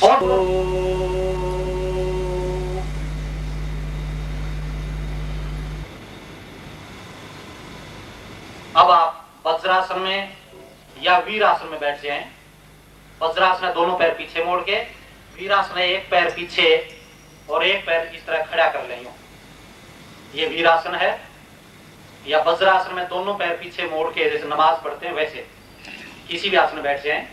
और अब आप वज्रासन में या वीरासन में बैठ जाएं। वज्रासन है दोनों पैर पीछे मोड़ के, वीरासन है एक पैर पीछे और एक पैर इस तरह खड़ा कर लें। ये वीरासन है। या वज्रासन में दोनों पैर पीछे मोड़ के जैसे नमाज पढ़ते हैं वैसे किसी भी आसन में बैठ जाएं।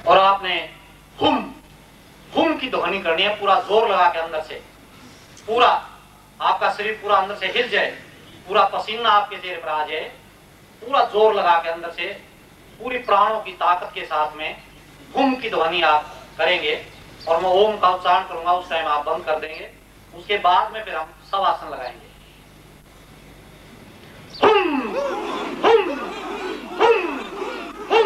और आपने हुम की ध्वनि करनी है, पूरा जोर लगा के अंदर से, पूरा आपका शरीर पूरा अंदर से हिल जाए, पूरा पसीना आपके चेहरे पर आ जाए, पूरा जोर लगा के अंदर से पूरी प्राणों की ताकत के साथ में हुम की ध्वनि आप करेंगे। और मैं ओम का उच्चारण करूंगा, उस टाइम आप बंद कर देंगे। उसके बाद में फिर हम सब आसन लगाएंगे। हुम हुम हुम हुम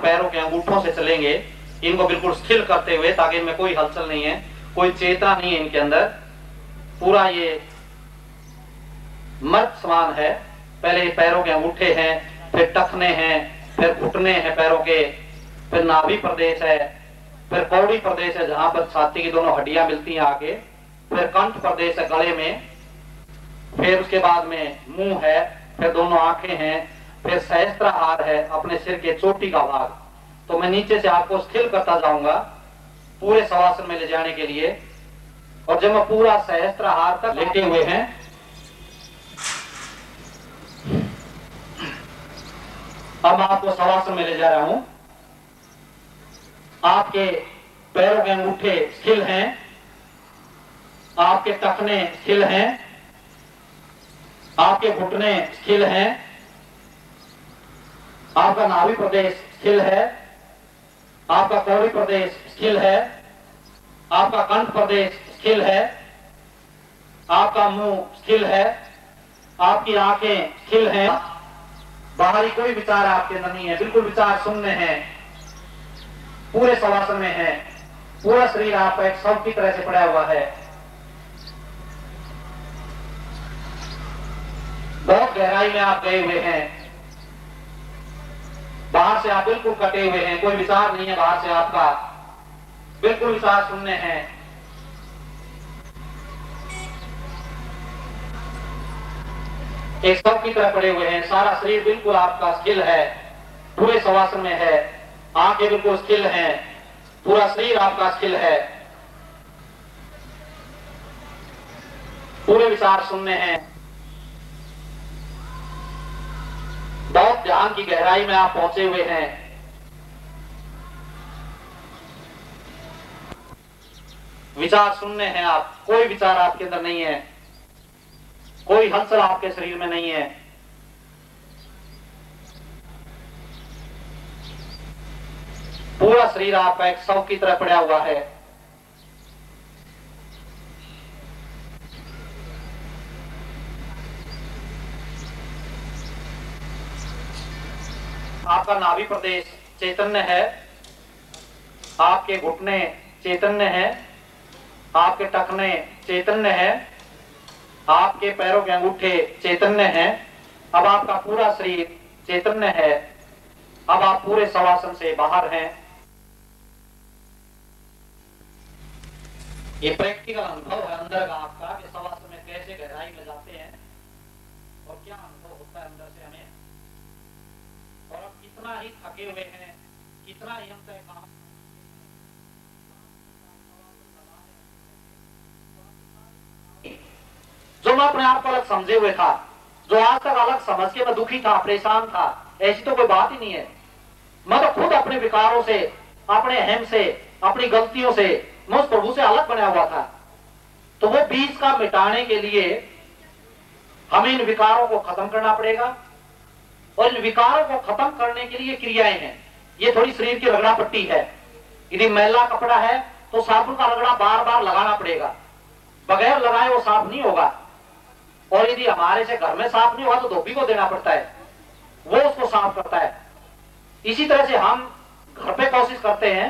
पैरों के अंगूठों से चलेंगे, इनको बिल्कुल स्थिर करते हुए, ताकि इनमें कोई हलचल नहीं है, कोई चेतना नहीं है इनके अंदर। पूरा ये मर्द समान है। पहले पैरों के अंगूठे हैं, फिर टखने हैं, फिर घुटने हैं पैरों के, फिर नाभि प्रदेश है, फिर कौड़ी प्रदेश है जहां पर छाती की दोनों हड्डियां मिलती हैं आके, फिर कंठ प्रदेश है गले में, फिर उसके बाद में मुंह है, फिर दोनों आंखें हैं, फिर सहस्त्राहार है अपने सिर के चोटी का भाग। तो मैं नीचे से आपको स्थिर करता जाऊंगा पूरे शवासन में ले जाने के लिए। और जब मैं पूरा सहस्त्राहार तक लेटे हुए हैं, अब आपको शवासन में ले जा रहा हूं। आपके पैरों के अंगूठे स्थिर हैं, आपके टखने स्थिर हैं, आपके घुटने स्थिर हैं, आपका नाभि प्रदेश स्थिर है, आपका कौड़ी प्रदेश स्थिर है, आपका कंठ प्रदेश स्थिर है, आपका मुंह स्थिर है, आपकी आंखें स्थिर हैं। बाहरी कोई विचार आपके अंदर नहीं है, बिल्कुल विचार शून्य है, पूरे शवासन में है। पूरा शरीर आपका एक शव की तरह से पड़ा हुआ है। बहुत गहराई में आप गए हुए हैं। बाहर से आप बिल्कुल कटे हुए हैं, कोई विचार नहीं है बाहर से आपका, बिल्कुल विचार शून्य है। एक शव की तरह पड़े हुए हैं। सारा शरीर बिल्कुल आपका स्थिर है, पूरे शवासन में है। आंखें बिल्कुल स्थिर हैं, पूरा शरीर आपका स्थिर है, पूरे विचार शून्य हैं। बहुत ध्यान की गहराई में आप पहुंचे हुए हैं। विचार शून्य है आप, कोई विचार आपके अंदर नहीं है, कोई हलचल आपके शरीर में नहीं है। पूरा शरीर आपका एक शव की तरह पड़ा हुआ है। आपका नाभि प्रदेश चैतन्य है, आपके घुटने चैतन्य है, आपके टखने चैतन्य है, आपके पैरों के अंगूठे चैतन्य हैं। अब आपका पूरा शरीर चैतन्य है। अब आप पूरे शवासन से बाहर हैं। ये प्रैक्टिकल अनुभव है अंदर का आपका कि शवासन में कैसे गहराई में जाते हैं और क्या अनुभव होता है अंदर से हमें। और अब कितना ही थके हुए हैं, कितना ही हमसे काम, जो मैं अपने आप को अलग समझे हुए था, जो आज तक अलग समझ के मैं दुखी था, परेशान था, ऐसी तो कोई बात ही नहीं है। मैं तो खुद अपने विकारों से, अपने अहम से, अपनी गलतियों से, मैं उस प्रभु से अलग बना हुआ था। तो वो बीज का मिटाने के लिए हमें इन विकारों को खत्म करना पड़ेगा। और इन विकारों को खत्म करने के लिए क्रियाएं हैं। ये थोड़ी शरीर की रगड़ा पट्टी है। यदि मैला कपड़ा है तो साबुन का रगड़ा बार बार लगाना पड़ेगा, बगैर लगाए वो साफ नहीं होगा। और यदि हमारे से घर में साफ नहीं हुआ तो धोबी को देना पड़ता है, वो उसको साफ करता है। इसी तरह से हम घर पे कोशिश करते हैं,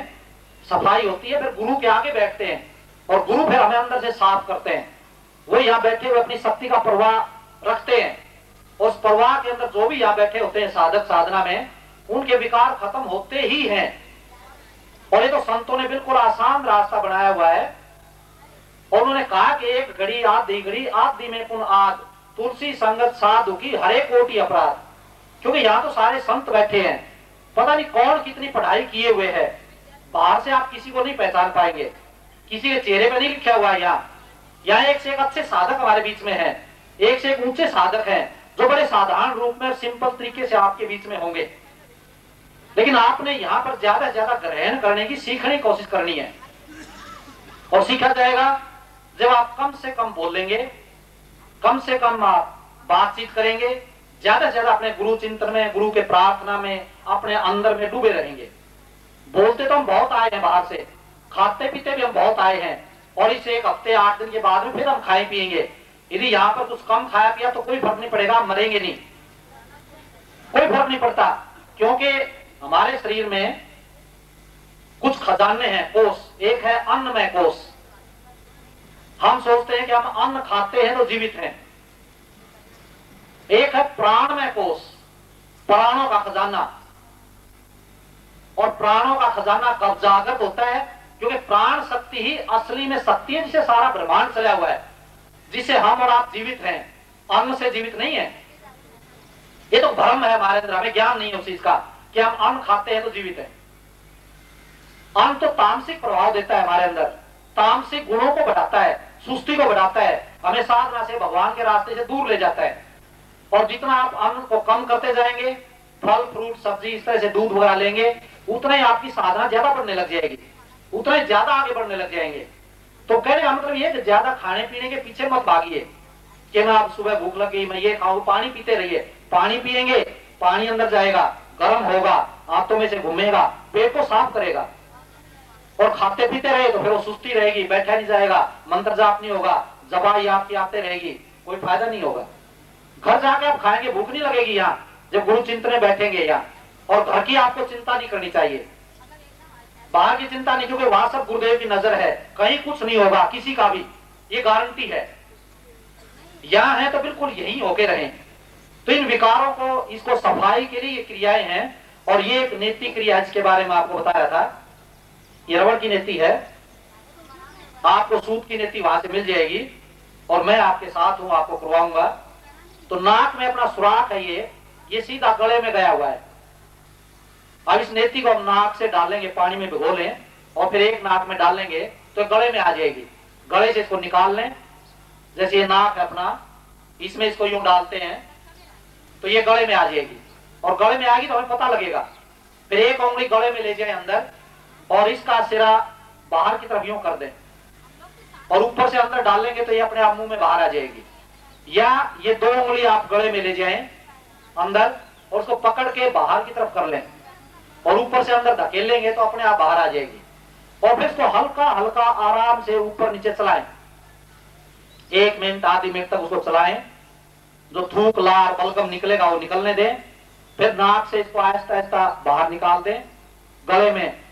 सफाई होती है, फिर गुरु के आगे बैठते हैं और गुरु फिर हमें अंदर से साफ करते हैं। वो यहाँ बैठे हुए अपनी शक्ति का प्रवाह रखते हैं, उस प्रवाह के अंदर जो भी यहाँ बैठे होते हैं साधक साधना में, उनके विकार खत्म होते ही हैं। और ये तो संतों ने बिल्कुल आसान रास्ता बनाया हुआ है। और उन्होंने कहा कि एक घड़ी आदि में पुन आग, तुलसी संगत साधु की हरे कोटि अपराध। क्योंकि यहाँ तो सारे संत बैठे हैं, पता नहीं कौन कितनी पढ़ाई किए हुए है, बाहर से आप किसी को नहीं पहचान पाएंगे, किसी के चेहरे पर नहीं लिखा हुआ है। यहाँ एक से एक अच्छे साधक हमारे बीच में है, एक से एक ऊंचे साधक हैं जो बड़े साधारण रूप में सिंपल तरीके से आपके बीच में होंगे। लेकिन आपने यहाँ पर ज्यादा से ज्यादा ग्रहण करने की, सीखने की कोशिश करनी है। और सीखा जाएगा जब आप कम से कम बोलेंगे, कम से कम आप बातचीत करेंगे, ज्यादा से ज्यादा अपने गुरु चिंतन में, गुरु के प्रार्थना में, अपने अंदर में डूबे रहेंगे। बोलते तो हम बहुत आए हैं बाहर से, खाते पीते भी हम बहुत आए हैं, और इस एक हफ्ते 8 दिन के बाद में फिर हम खाए पिएंगे। यदि यहाँ पर कुछ कम खाया पिया तो कोई फर्क नहीं पड़ेगा, मरेंगे नहीं, कोई फर्क नहीं पड़ता। क्योंकि हमारे शरीर में कुछ खजाने हैं, कोष। एक है अन्नमय कोष। हम सोचते हैं कि हम अन्न खाते हैं तो जीवित हैं। एक है प्राणमय कोष, प्राणों का खजाना। और प्राणों का खजाना कब जागृत होता है? क्योंकि प्राण शक्ति ही असली में शक्ति है जिसे सारा ब्रह्मांड चला हुआ है, जिसे हम और आप जीवित हैं, अन्न से जीवित नहीं है। ये तो भ्रम है हमारे अंदर, हमें ज्ञान नहीं है उस चीज का कि हम अन्न खाते हैं तो जीवित है। अन्न तो तामसिक प्रभाव देता है हमारे अंदर, तामसिक गुणों को बढ़ाता है, सुस्ती को बढ़ाता है, हमें साधना से भगवान के रास्ते से दूर ले जाता है। और जितना आप अन्न को कम करते जाएंगे, फल फ्रूट सब्जी इस तरह से दूध वगैरह लेंगे, उतना ही आपकी साधना ज्यादा बढ़ने लग जाएगी, उतना ही ज्यादा आगे बढ़ने लग जाएंगे। तो कहने का मतलब ये कि ज्यादा खाने पीने के पीछे मत भागिए कि मैं आप सुबह भूख लगी मैं ये खाऊं। पानी पीते रहिए, पानी पिएंगे, पानी अंदर जाएगा, गर्म होगा, आंतों में से घूमेगा, पेट को साफ करेगा। और खाते पीते रहे तो फिर वो सुस्ती रहेगी, बैठा नहीं जाएगा, मंत्र जाप नहीं होगा, जबाई आपकी आते रहेगी, कोई फायदा नहीं होगा। घर जाके आप खाएंगे, भूख नहीं लगेगी यहाँ जब गुरु चिंतन में बैठेंगे यहाँ। और घर की आपको चिंता नहीं करनी चाहिए, बाहर की चिंता नहीं, क्योंकि वहां सब गुरुदेव की नजर है, कहीं कुछ नहीं होगा किसी का भी, ये गारंटी है। यहाँ है तो बिल्कुल यही होके रहें। तो इन विकारों को, इसको सफाई के लिए ये क्रियाएं हैं। और ये एक नेति क्रिया जिसके बारे में आपको बताया था, ये रबड़ की नेति है, आपको सूत की नेति वहां से मिल जाएगी और मैं आपके साथ हूं, आपको करवाऊंगा। तो नाक में अपना सुराख है, ये सीधा गले में गया हुआ है। अब इस नेति को हम नाक से डालेंगे, पानी में भिगो लें और फिर एक नाक में डालेंगे तो गले में आ जाएगी। गले से इसको निकाल लें, जैसे ये नाक है अपना, इसमें इसको यूं डालते हैं तो ये गले में आ जाएगी। और गले में आएगी तो हमें पता लगेगा। फिर एक उंगली गले में ले जाए अंदर और इसका सिरा बाहर की तरफ यूं कर दें और ऊपर से अंदर डाल लेंगे तो ये अपने आप मुंह में बाहर आ जाएगी। या ये 2 उंगली आप गले में ले जाएं अंदर और उसको पकड़ के बाहर की तरफ कर लें और ऊपर से अंदर धकेल लेंगे तो अपने आप बाहर आ जाएगी। और फिर इसको हल्का हल्का आराम से ऊपर नीचे चलाएं, 1 मिनट आधी मिनट तक उसको चलाएं। जो थूक लार बलगम निकलेगा वो निकलने दें। फिर नाक से इसको आहिस्ता आहिस्ता बाहर निकाल दें, गले में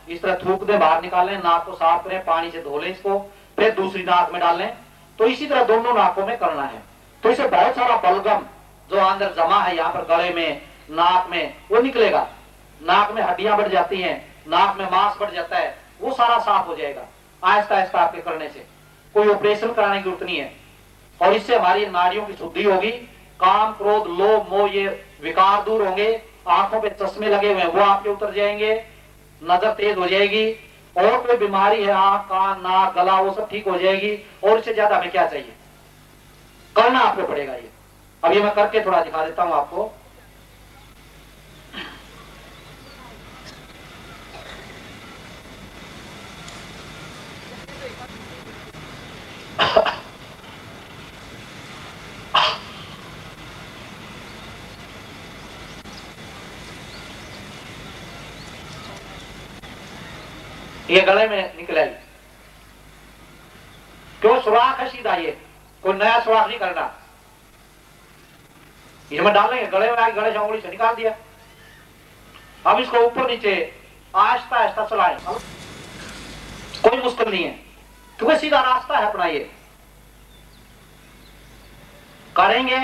इस तरह थूक दें, बाहर निकालें, नाक को साफ करें, पानी से धो लें इसको, फिर दूसरी नाक में डाल लें। तो इसी तरह दोनों नाकों में करना है। तो इसे बहुत सारा बलगम जो अंदर जमा है यहाँ पर गले में, नाक में, वो निकलेगा। नाक में हड्डियां बढ़ जाती हैं, नाक में मांस बढ़ जाता है, वो सारा साफ हो जाएगा आहिस्ता आहिस्ता आपके करने से। कोई ऑपरेशन कराने की जरूरत नहीं है। और इससे हमारी नाड़ियों की शुद्धि होगी, काम क्रोध लोभ मोह ये विकार दूर होंगे, आंखों पे चश्मे लगे हुए हैं वो आपके उतर जाएंगे, नजर तेज हो जाएगी, और कोई बीमारी है आंख कान नाक गला वो सब ठीक हो जाएगी। और इससे ज्यादा हमें क्या चाहिए, करना आपको पड़ेगा ये। अब ये मैं करके थोड़ा दिखा देता हूं आपको। ये गले में निकलेगी, क्यों सुराख है सीधा ये, कोई नया सुराख नहीं करना। इसमें डालेंगे गले में, गले से उंगली से निकाल दिया। अब इसको ऊपर नीचे आहिस्ता आहिस्ता चलाएं, कोई मुश्किल नहीं है, क्योंकि सीधा रास्ता है अपना। ये करेंगे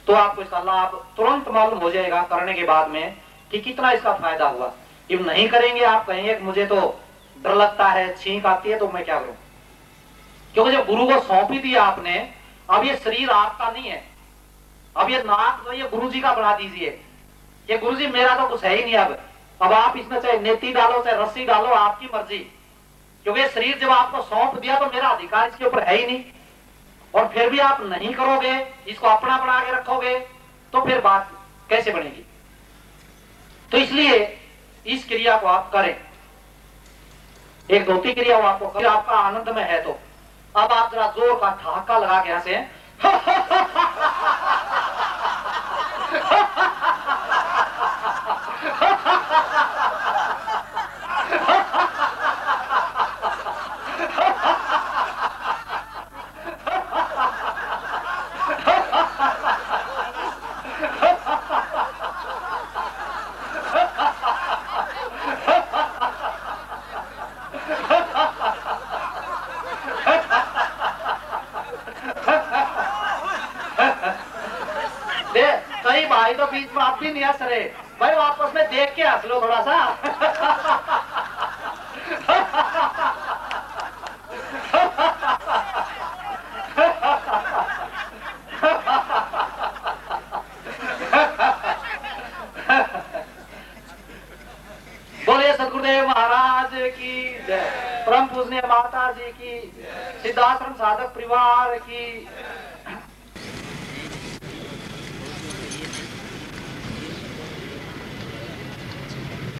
तो आपको इसका लाभ तुरंत मालूम हो जाएगा करने के बाद में कि कितना इसका फायदा हुआ। ये नहीं करेंगे, आप कहेंगे कि मुझे तो डर लगता है, छींक आती है, तो मैं क्या करूं। क्योंकि जब गुरु को सौंप ही दिया आपने, अब ये शरीर आपका नहीं है। अब ये नाक तो ये गुरु जी का बना दीजिए, ये गुरु जी मेरा तो कुछ है ही नहीं। अब आप इसमें चाहे नेति डालो चाहे रस्सी डालो, आपकी मर्जी। क्योंकि शरीर जब आपको सौंप दिया तो मेरा अधिकार इसके ऊपर है ही नहीं। और फिर भी आप नहीं करोगे, इसको अपना बना के रखोगे, तो फिर बात कैसे बनेगी। तो इसलिए इस क्रिया को आप करें। एक धोती क्रिया हो आपको करें, आपका आनंद में है तो अब आप जरा जोर का ठहाका लगा के हंसे। कई भाई तो बीच में आप भी नहीं हंस रहे भाई, आपस में देख के हंस लो थोड़ा सा। बोलिए सदगुरुदेव महाराज की जय, परम पूजनीय माता जी की, सिद्धाश्रम साधक परिवार की।